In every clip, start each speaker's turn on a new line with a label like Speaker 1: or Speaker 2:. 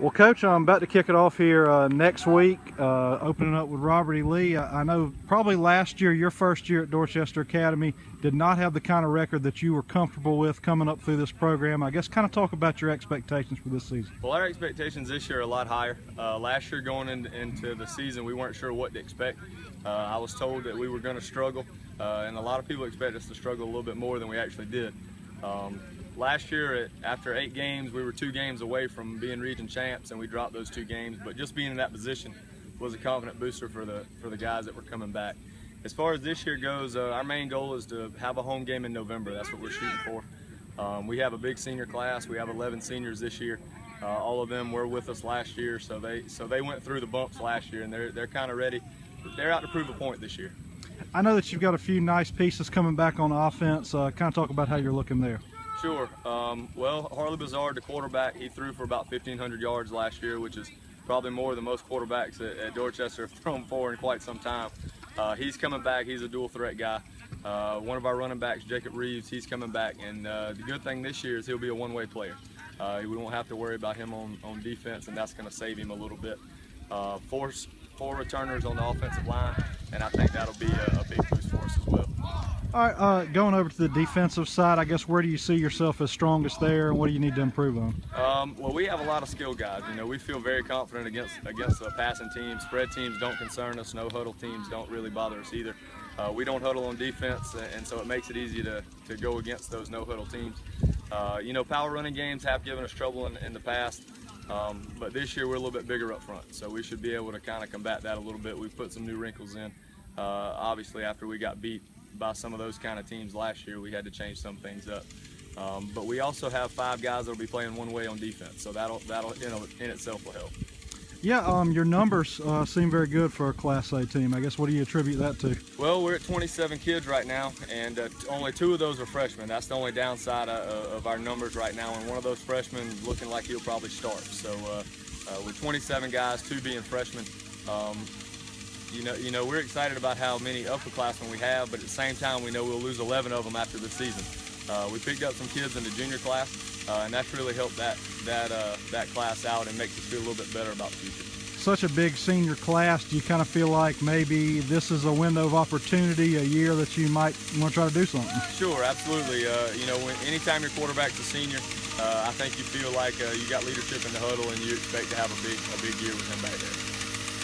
Speaker 1: Well, Coach, I'm about to kick it off here next week, opening up with Robert E. Lee. I know probably last year, your first year at Dorchester Academy, did not have the kind of record that you were comfortable with coming up through this program. I guess kind of talk about your expectations for this season.
Speaker 2: Well, our expectations this year are a lot higher. Last year going into the season, we weren't sure what to expect. I was told that we were going to struggle, and a lot of people expect us to struggle a little bit more than we actually did. Last year, after 8 games, we were 2 games away from being region champs, and we dropped those 2 games. But just being in that position was a confident booster for the guys that were coming back. As far as this year goes, our main goal is to have a home game in November. That's what we're shooting for. We have a big senior class. We have 11 seniors this year. All of them were with us last year, so they went through the bumps last year, and they're kind of ready. They're out to prove a point this year.
Speaker 1: I know that you've got a few nice pieces coming back on offense. Kind of talk about how you're looking there.
Speaker 2: Sure. Well, Harley Bizarre, the quarterback, he threw for about 1,500 yards last year, which is probably more than most quarterbacks at Dorchester have thrown for in quite some time. He's coming back. He's a dual threat guy. One of our running backs, Jacob Reeves, he's coming back. And the good thing this year is he'll be a one-way player. We won't have to worry about him on defense, and that's going to save him a little bit. Four returners on the offensive line, and I think that'll be a big boost for us as well.
Speaker 1: All right, going over to the defensive side, I guess where do you see yourself as strongest there, and what do you need to improve on?
Speaker 2: Well, we have a lot of skill guys. You know, we feel very confident against a passing team. Spread teams don't concern us. No huddle teams don't really bother us either. We don't huddle on defense, and so it makes it easy to go against those no huddle teams. You know, power running games have given us trouble in the past, but this year we're a little bit bigger up front, so we should be able to kind of combat that a little bit. We've put some new wrinkles in. Obviously, after we got beat by some of those kind of teams last year, we had to change some things up. But we also have 5 guys that will be playing one way on defense, so that'll in itself will help.
Speaker 1: Yeah, your numbers seem very good for a Class A team. I guess what do you attribute that to?
Speaker 2: Well, we're at 27 kids right now, and only 2 of those are freshmen. That's the only downside of our numbers right now, and one of those freshmen looking like he'll probably start. So with 27 guys, 2 being freshmen, you know, we're excited about how many upperclassmen we have, but at the same time, we know we'll lose 11 of them after the season. We picked up some kids in the junior class, and that's really helped that class out and makes us feel a little bit better about the future.
Speaker 1: Such a big senior class, do you kind of feel like maybe this is a window of opportunity, a year that you might want to try to do something?
Speaker 2: Sure, absolutely. You know, anytime your quarterback's a senior, I think you feel like you got leadership in the huddle, and you expect to have a big year with him back there.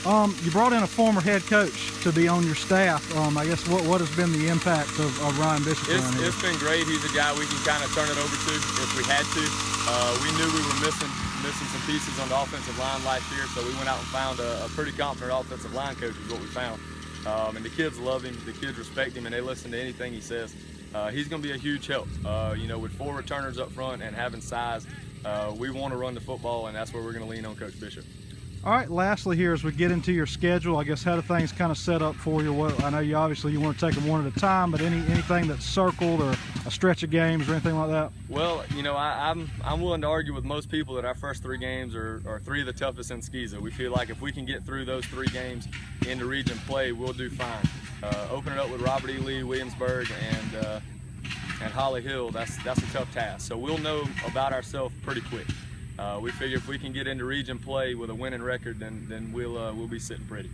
Speaker 1: You brought in a former head coach to be on your staff. I guess what has been the impact of Ryan Bishop?
Speaker 2: It's been great. He's a guy we can kind of turn it over to if we had to. We knew we were missing some pieces on the offensive line last year, so we went out and found a pretty competent offensive line coach is what we found. And the kids love him, the kids respect him, and they listen to anything he says. He's going to be a huge help. You know, with 4 returners up front and having size, we want to run the football, and that's where we're going to lean on Coach Bishop.
Speaker 1: All right, lastly here, as we get into your schedule, I guess how do things kind of set up for you? Well, I know you obviously you want to take them one at a time, but anything that's circled or a stretch of games or anything like that?
Speaker 2: Well, you know, I'm willing to argue with most people that our first 3 games are 3 of the toughest in Skeeza. We feel like if we can get through those 3 games into region play, we'll do fine. Open it up with Robert E. Lee, Williamsburg, and Holly Hill, that's a tough task. So we'll know about ourselves pretty quick. We figure if we can get into region play with a winning record, then we'll be sitting pretty.